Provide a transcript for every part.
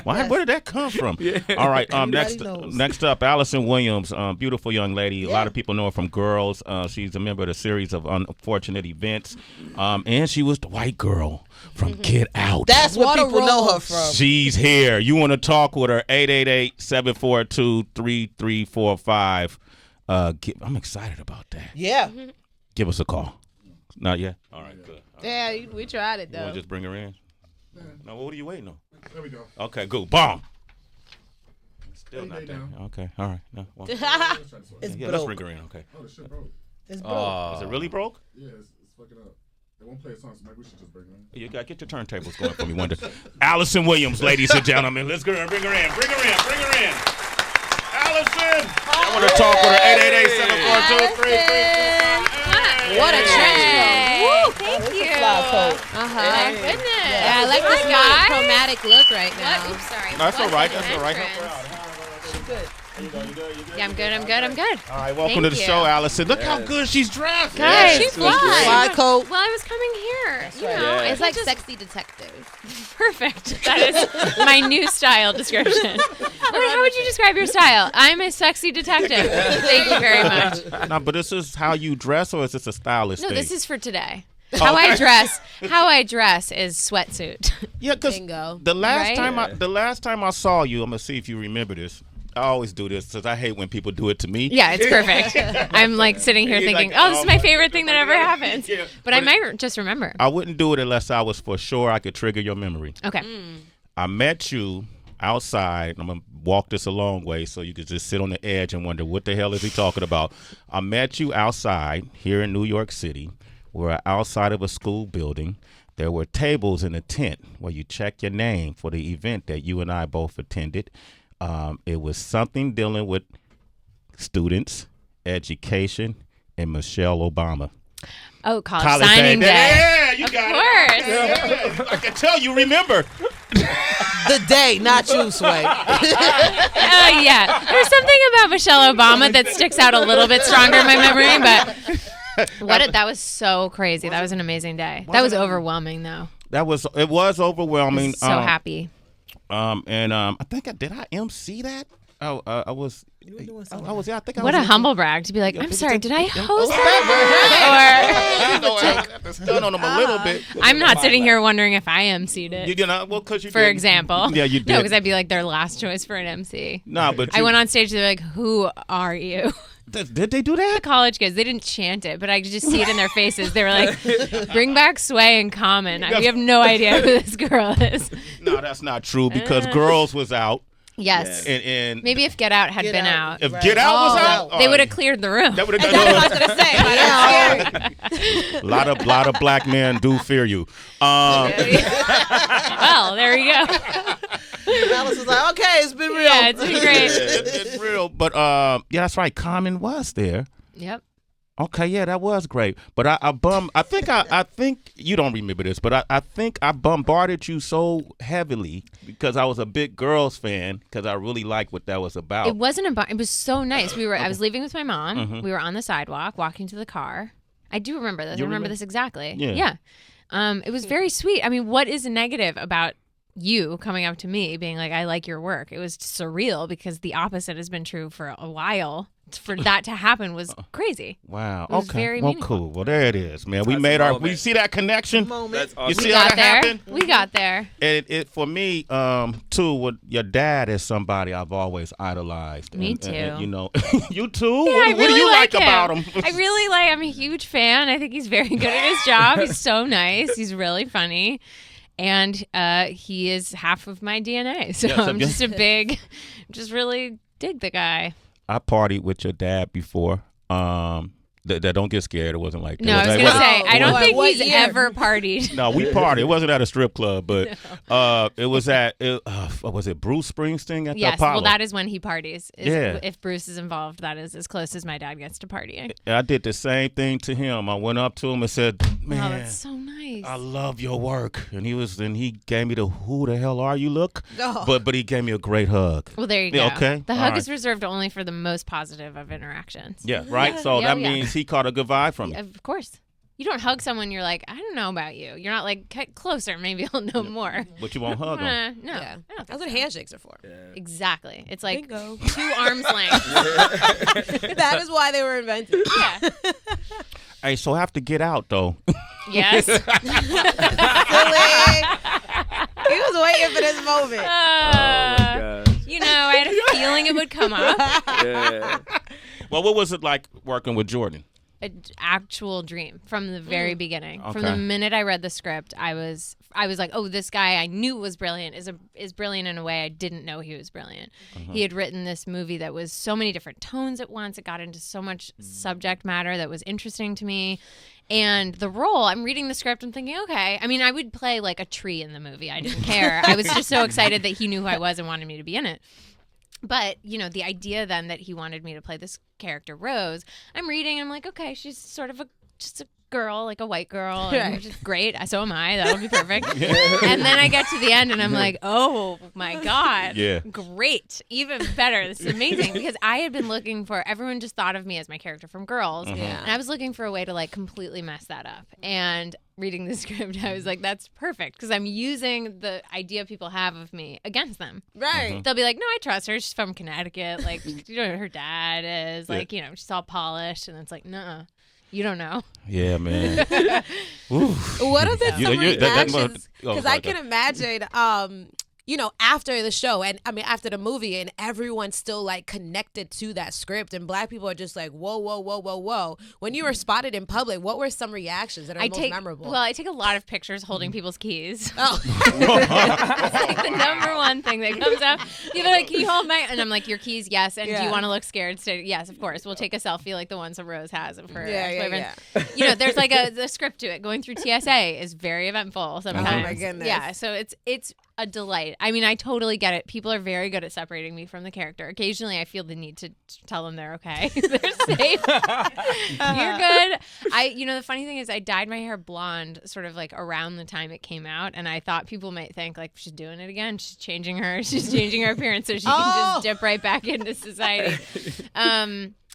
Where did that come from? Yeah. All right. Next up, Allison Williams, beautiful young lady. A lot of people know her from Girls. She's a member of the series of Unfortunate Events, and she was the white girl from Get Out. That's what people know her from. She's here. You want to talk with her? 888-742-3345. I'm excited about that. Yeah. Give us a call. Not yet? All right, good. Yeah, we tried it, though. You want to just bring her in? Yeah. No, what are you waiting on? There we go. Okay, good. Bomb. Still not there. Okay, all right. No, it's let's bring her in, okay. Oh, the shit broke. It's broke. Is it really broke? Yeah, it's fucking up. They won't play a song, so maybe we should just bring her in. You got to get your turntables going for me one day. Allison Williams, ladies and gentlemen. Let's bring her in. Bring her in. Allison! I want to talk with her. 888-742-3345. What a trench coat. Woo, thank you. My goodness. Yeah, I like this really chromatic look right now. What? Oops, sorry. That's all right. That's all right. Good. You good? Yeah, I'm good. All right, welcome to the show, Allison. Look how good she's dressed. Guys, she's fly. Fly coat. Well, I was coming here. That's You right. know, It's like sexy detective. perfect. That is my new style description. How would you describe your style? I'm a sexy detective. Thank you very much. No, but this is how you dress, or is this a stylish No, thing? this is for today. How I dress is sweatsuit. Yeah, because Bingo. the last Right? time I saw you, I'm gonna see if you remember this. I always do this because I hate when people do it to me. Yeah, it's perfect. I'm like sitting here You're thinking, like, this is my favorite thing that ever happens. Yeah. But I might just remember. I wouldn't do it unless I was for sure I could trigger your memory. Okay. I met you outside. I'm gonna walk this a long way so you could just sit on the edge and wonder what the hell is he talking about. I met you outside here in New York City. We're outside of a school building. There were tables in a tent where you check your name for the event that you and I both attended. It was something dealing with students, education, and Michelle Obama. Oh, college signing day. Yeah, you got Of course. it. Yeah. I can tell you remember. The day, not you, Sway. Yeah. There's something about Michelle Obama that sticks out a little bit stronger in my memory, but that was so crazy. That was an amazing day. That was overwhelming, though. It was overwhelming. So happy. I think did I MC that? I was. You were doing something. I was. Yeah, I think. I What was a humble brag to be like, I'm sorry, did I host that? I got stun on them a little bit. I'm not sitting here wondering if I emceed it. Because you For did. example. Yeah, you did. No, because I'd be like their last choice for an MC. No, but I went on stage, they're like, who are you? Did they do that? The college kids, they didn't chant it, but I could just see it in their faces. They were like, bring back Sway and Common. We have no idea who this girl is. No, that's not true because Girls was out. Yes. And maybe if Get Out had been out, if Get Out was out, they would have cleared the room. That would have That's what I was going to say. A lot of black men do fear you. Well, there you go. Alice was like, okay, it's been real. Yeah, it's been great. It's real. But yeah, that's right. Common was there. Yep. Okay, yeah, that was great. But I think you don't remember this, but I think I bombarded you so heavily because I was a big Girls fan because I really liked what that was about. It wasn't about. It was so nice. I was leaving with my mom. Mm-hmm. We were on the sidewalk walking to the car. I do remember this. I remember this exactly. Yeah. It was very sweet. I mean, what is negative about you coming up to me being like, I like your work? It was surreal because the opposite has been true for a while. For that to happen was crazy. Wow. It was okay. very well, meaningful. cool. Well, there it is, man. We made our. We see that connection. That's awesome. You see We how got that there. happened? We got there. And it for me, too. With your dad is somebody I've always idolized. Me And, too. you know, you too. Yeah, What do you like about him? I really like. I'm a huge fan. I think he's very good at his job. He's so nice. He's really funny. And he is half of my DNA. So I'm just just really dig the guy. I partied with your dad before. That don't get scared. It wasn't like that. No, I was going to say, I don't think he's ever partied. No, we partied. It wasn't at a strip club, but it was at, was it Bruce Springsteen at the Apollo? Well, that is when he parties. Yeah. If Bruce is involved, that is as close as my dad gets to partying. I did the same thing to him. I went up to him and said, man, Oh, that's so nice. I love your work. And he gave me the who the hell are you look. Oh. But he gave me a great hug. Well, there you go. Yeah, okay. The All hug right. is reserved only for the most positive of interactions. Yeah, right? So Yeah, that yeah. means he caught a good vibe from me. Of course. you don't hug someone. You're like, I don't know about you. You're not like, get closer. Maybe I'll know more. But you won't hug them. No. Yeah. I don't think That's what so. handshakes are for. Exactly. It's like Bingo. 2 arms length. That is why they were invented. Yeah. Hey, so I have to get out though. Yes. Silly. He was waiting for this moment. You know, I had a feeling it would come up. Yeah. Well, what was it like working with Jordan? An actual dream from the very beginning. From Okay. the minute I read the script, I was like, oh, this guy I knew was brilliant is brilliant in a way I didn't know he was brilliant. He had written this movie that was so many different tones at once. It got into so much subject matter that was interesting to me. And the role, I'm reading the script and thinking, okay. I mean, I would play like a tree in the movie. I didn't care. I was just so excited that he knew who I was and wanted me to be in it. But, you know, the idea then that he wanted me to play this character, Rose, I'm reading, I'm like, okay, she's sort of just a girl, like a white girl, and which is great. So am I. That'll be perfect. And then I get to the end and I'm like, oh my God. Yeah. Great. Even better. This is amazing. Because I had been looking for, everyone just thought of me as my character from Girls. Yeah. And I was looking for a way to like completely mess that up. And reading the script, I was like, that's perfect. Because I'm using the idea people have of me against them. Right. They'll be like, no, I trust her. She's from Connecticut. Like, you know, her dad is. Like, you know, she's all polished. And it's like, nuh-uh. You don't know. Yeah, man. What are the some reactions? Oh, Because I can imagine, you know, after the show and I mean after the movie, and everyone's still like connected to that script, and Black people are just like, whoa, whoa, whoa, whoa, whoa. When you were spotted in public, what were some reactions that are most memorable? Well, I take a lot of pictures holding people's keys. Oh, It's like the number one thing that comes up. People are like, can you hold my? And I'm like, your keys, yes. And do you want to look scared? Yes, of course. We'll take a selfie like the ones that Rose has of her ex-boyfriend. You know, there's like the script to it. Going through TSA is very eventful sometimes. Oh my goodness. Yeah, so it's a delight. I mean, I totally get it. People are very good at separating me from the character. Occasionally, I feel the need to tell them they're okay. They're safe. You're good. You know, the funny thing is I dyed my hair blonde sort of like around the time it came out, and I thought people might think like she's doing it again. She's changing her appearance so she can just dip right back into society.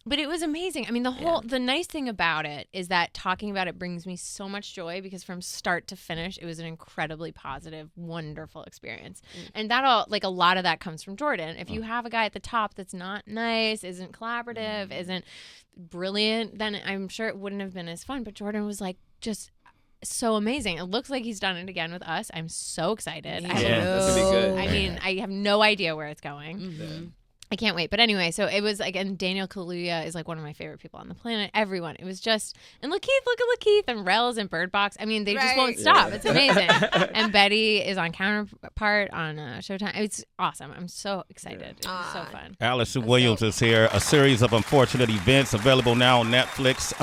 But it was amazing. I mean, the nice thing about it is that talking about it brings me so much joy because from start to finish, it was an incredibly positive, wonderful experience. And that all, like a lot of that comes from Jordan. If you have a guy at the top that's not nice, isn't collaborative, isn't brilliant, then I'm sure it wouldn't have been as fun. But Jordan was like just so amazing. It looks like he's done it again with us. I'm so excited. That's gonna be good. I mean, I have no idea where it's going. I can't wait. But anyway, so it was like, and Daniel Kaluuya is like one of my favorite people on the planet. Everyone. It was just, and Lakeith, look at Lakeith, and Rel's and Bird Box. I mean, they just won't stop. It's amazing. And Betty is on Counterpart on Showtime. It's awesome. I'm so excited. It was so fun. Allison Williams is here. A series of unfortunate events available now on Netflix.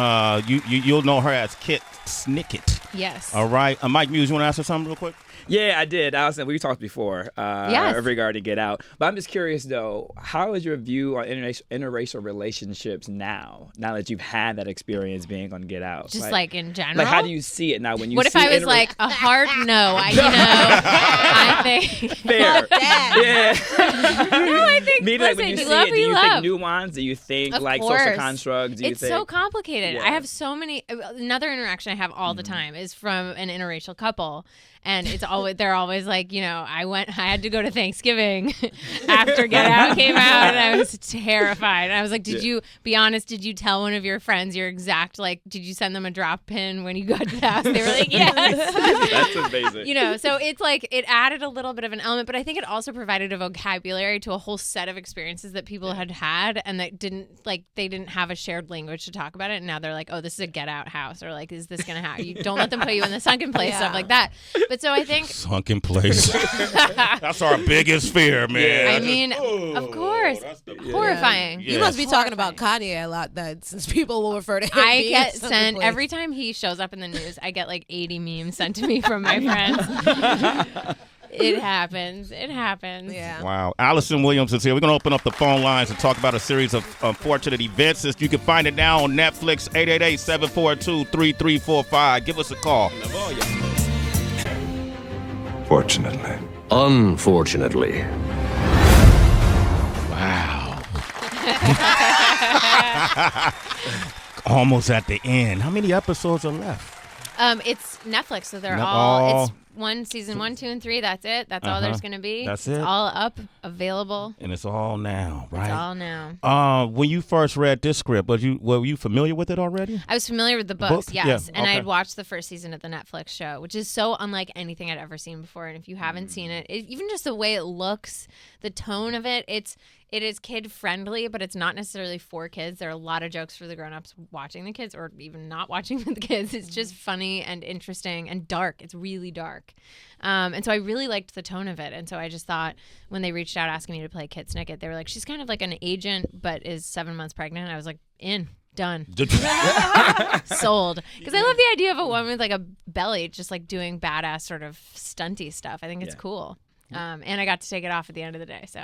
You'll know her as Kit Snicket. Yes. All right. Mike Muse, you want to answer something real quick? Yeah, I did. Allison, we talked before regarding Get Out. But I'm just curious, though, how is your view on interracial relationships now that you've had that experience being on Get Out? Just like in general? Like, how do you see it now when you What if see I was like a hard no? I think. Fair. Yeah. No, I think, Listen, when you see it, do you think nuance? Do you think of like course. social constructs? It's so complicated. Yeah. I have so many. Another interaction I have all the time is from an interracial couple. And it's always they're always like, you know, I had to go to Thanksgiving after Get Out came out, and I was terrified. And I was like, did you be honest? Did you tell one of your friends your exact did you send them a drop pin when you got to the house? They were like, yes. That's amazing. You know, so it's like it added a little bit of an element, but I think it also provided a vocabulary to a whole set of experiences that people had and that they didn't have a shared language to talk about it. And now they're like, oh, this is a Get Out house, or like, is this gonna happen? You don't let them put you in the sunken place, stuff like that. But so I think sunken place. That's our biggest fear, man. I mean, of course, horrifying. You must be talking about Kanye a lot then, since people will refer to him. I get sent every time he shows up in the news. I get like 80 memes sent to me from my friends. It happens. Yeah. Wow. Allison Williams is here. We're going to open up the phone lines and talk about a series of unfortunate events. You can find it now on Netflix, 888-742-3345. Give us a call. Fortunately. Unfortunately. Wow. almost at the end. How many episodes are left? It's Netflix, so they're all. It's season 1, 2, and 3. That's it. That's all there's gonna be. That's it's it. all up, available. And it's all now, right? It's all now. When you first read this script, were you familiar with it already? I was familiar with the books, yes. Yeah, And I okay. had watched the first season of the Netflix show, which is so unlike anything I'd ever seen before. And if you haven't seen it, even just the way it looks, the tone of it, it is kid friendly, but it's not necessarily for kids. There are a lot of jokes for the grown-ups watching the kids or even not watching the kids. It's just funny and interesting and dark. It's really dark. And so I really liked the tone of it. And so I just thought when they reached out asking me to play Kit Snicket, they were like, she's kind of like an agent, but is 7 months pregnant. And I was like, done. Sold. Because I love the idea of a woman with like a belly just like doing badass sort of stunty stuff. I think it's cool. And I got to take it off at the end of the day. So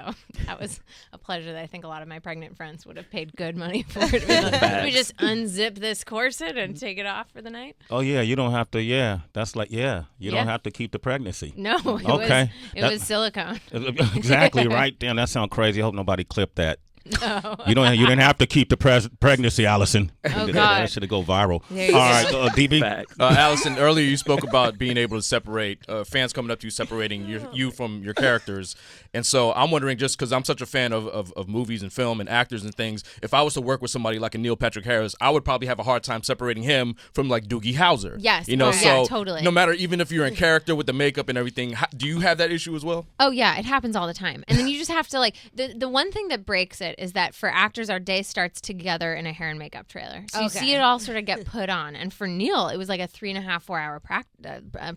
that was a pleasure that I think a lot of my pregnant friends would have paid good money for. We just unzip this corset and take it off for the night. Oh, yeah. You don't have to. Yeah. That's like, you don't have to keep the pregnancy. No. It was silicone. Exactly right. Damn, that sounds crazy. I hope nobody clipped that. No. You didn't have to keep the pregnancy, Allison. Oh, God. That should go viral. There you All go. right, DB. Allison, earlier you spoke about being able to separate fans coming up to you, separating you from your characters. And so I'm wondering, just because I'm such a fan of movies and film and actors and things, if I was to work with somebody like a Neil Patrick Harris, I would probably have a hard time separating him from like Doogie Howser. Yes. So totally. no matter, even if you're in character with the makeup and everything, do you have that issue as well? Oh, yeah. It happens all the time. And then you just have to like, the one thing that breaks it is that for actors, our day starts together in a hair and makeup trailer. So you see it all sort of get put on. And for Neil, it was like a 3.5, 4 hour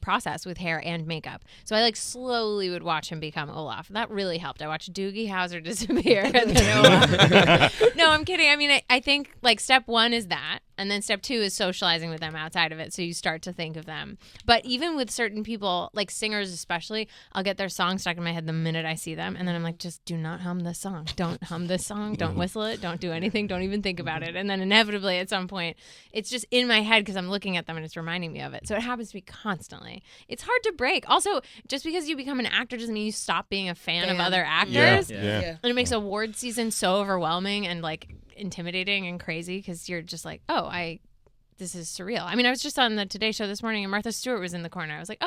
process with hair and makeup. So I like slowly would watch him become Olaf. That really helped. I watched Doogie Howser disappear. And then Olaf. No, I'm kidding. I mean, I think like step 1 is that. And then step 2 is socializing with them outside of it. So you start to think of them. But even with certain people, like singers especially, I'll get their song stuck in my head the minute I see them. And then I'm like, just do not hum this song. Don't hum this song. Don't whistle it. Don't do anything. Don't even think about it. And then inevitably at some point, it's just in my head because I'm looking at them and it's reminding me of it. So it happens to me constantly. It's hard to break. Also, just because you become an actor doesn't mean you stop being a fan of other actors. Yeah. And it makes award season so overwhelming and like intimidating and crazy because you're just like, this is surreal. I mean, I was just on the Today Show this morning and Martha Stewart was in the corner. I was like,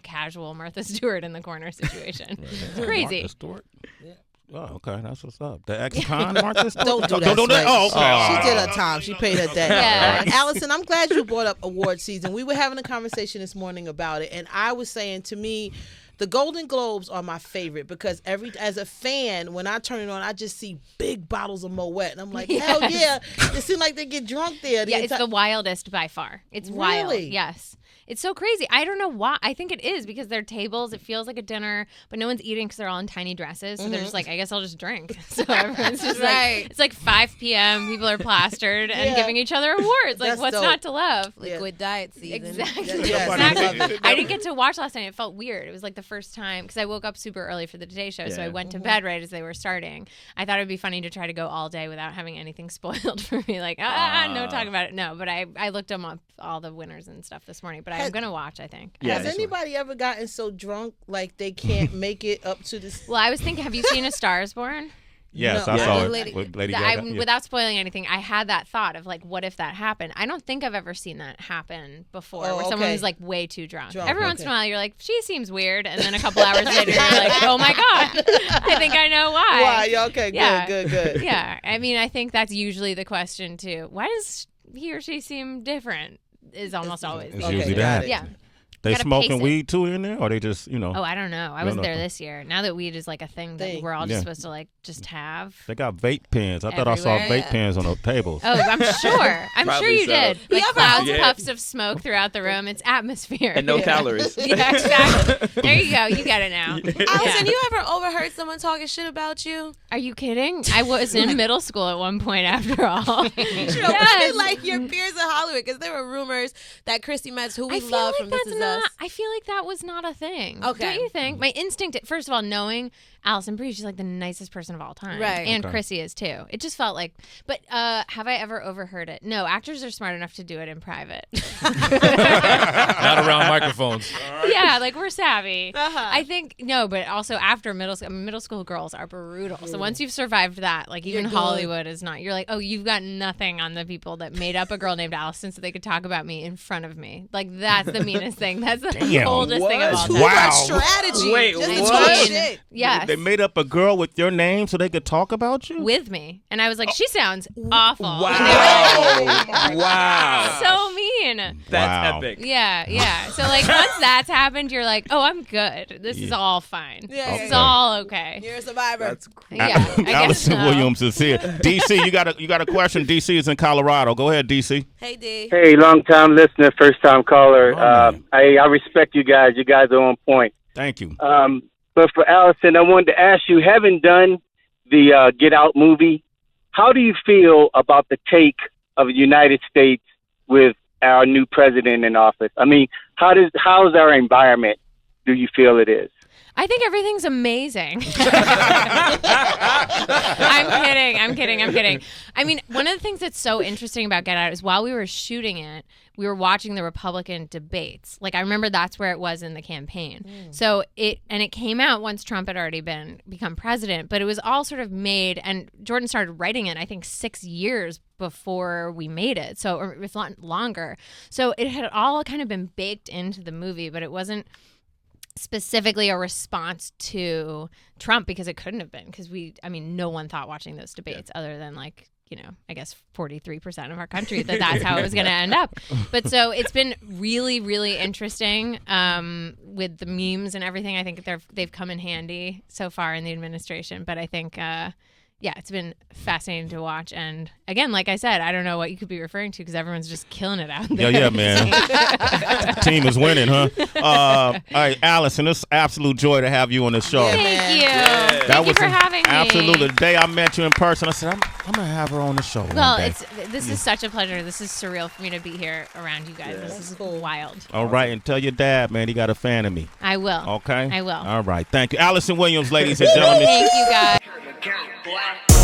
casual Martha Stewart in the corner situation. It's crazy. Martha Stewart? Yeah. Oh, okay. That's what's up. The ex-con Martha Stewart? Don't do that. Don't do that. Oh, okay. She did her time. She paid her day. Yeah. Allison, I'm glad you brought up award season. We were having a conversation this morning about it, and I was saying to me, the Golden Globes are my favorite because as a fan, when I turn it on, I just see big bottles of Moet. And I'm like, hell yeah. It seems like they get drunk there. Yeah, it's the wildest by far. It's wild. Yes. It's so crazy. I don't know why. I think it is because they're tables. It feels like a dinner, but no one's eating because they're all in tiny dresses. So they're just like, I guess I'll just drink. So everyone's just like, it's like 5 p.m. People are plastered and giving each other awards. Like, what's not to love? Liquid diet season. Exactly. Exactly. I didn't get to watch last night. It felt weird. It was like the first time because I woke up super early for the Today Show. So I went to bed right as they were starting. I thought it'd be funny to try to go all day without having anything spoiled for me. Like, no talk about it. No, but I looked them up, all the winners and stuff this morning. But I'm going to watch, I think. Has anybody ever gotten so drunk like they can't make it up to this? Well, I was thinking, have you seen A Star Is Born? Yes, No. I saw Lady- it with Lady Gaga. Without spoiling anything, I had that thought of like, what if that happened? I don't think I've ever seen that happen before, where someone was like way too drunk. Every once in a while, you're like, she seems weird, and then a couple hours later, you're like, oh my god, I think I know why. Why? Okay, good. Yeah, I mean, I think that's usually the question too. Why does he or she seem different? Is almost always It's the usually answer. that. Yeah. They Gotta smoking pace it. weed too in there, or they just Oh, I don't know. I No, wasn't no. there this year. Now that weed is like a thing that we're all just supposed to like just have. They got vape pens. I thought I saw Everywhere. vape pens on the tables. Oh, I'm sure. I'm sure Probably you so. did. Like clouds, Yeah. puffs of smoke throughout the room. It's atmosphere. And no calories. Yeah, exactly. There you go. You get it now. Allison, you ever overheard someone talking shit about you? Are you kidding? I was in middle school at one point after all. Like your peers in Hollywood, because there were rumors that Chrissy Metz, who we I feel love like from This that's Is not I feel like that was not a thing. Okay. Don't you think? My instinct, first of all, knowing Allison Brie, she's like the nicest person of all time. Right. And Chrissy is too. It just felt like, but have I ever overheard it? No, actors are smart enough to do it in private. Not around microphones. Yeah, like we're savvy. I think, no, but also after middle school girls are brutal. So once you've survived that, like even Hollywood is not, you're like, oh, you've got nothing on the people that made up a girl named Allison so they could talk about me in front of me. Like that's the meanest thing. That's the coldest thing of all time. Wow. Strategy. Wait, just what? Yes. They made up a girl with your name so they could talk about you? With me. And I was like, she sounds awful. Wow. So mean. That's epic. Yeah. So like once that's happened, you're like, oh, I'm good. This is all fine. This is all okay. You're a survivor. That's cool. Yeah. I guess Allison so. Williams is here. DC, you got a question. DC is in Colorado. Go ahead, DC. Hey, D. Hey, long time listener, first time caller. I respect you guys. You guys are on point. Thank you. But for Allison, I wanted to ask you, having done the Get Out movie, how do you feel about the take of the United States with our new president in office? I mean, how's our environment, do you feel it is? I think everything's amazing. I'm kidding. I mean, one of the things that's so interesting about Get Out is while we were shooting it, we were watching the Republican debates. Like I remember that's where it was in the campaign. So it came out once Trump had already become president, but it was all sort of made, and Jordan started writing it I think 6 years before we made it. So or if not longer. So it had all kind of been baked into the movie, but it wasn't specifically a response to Trump because it couldn't have been because no one thought watching those debates other than like, I guess 43% of our country that's how it was going to end up. But so it's been really, really interesting with the memes and everything. I think they've come in handy so far in the administration, but I think it's been fascinating to watch. And again, like I said, I don't know what you could be referring to because everyone's just killing it out there. Yeah, man. Team is winning, huh? All right, Allison, it's absolute joy to have you on the show. Thank you. Thank you for having me. Absolutely. The day I met you in person, I said, I'm going to have her on the show. Well, this is such a pleasure. This is surreal for me to be here around you guys. This is wild. All right, and tell your dad, man, he got a fan of me. I will. Okay? I will. All right. Thank you. Allison Williams, ladies and gentlemen. Thank you, guys. Black.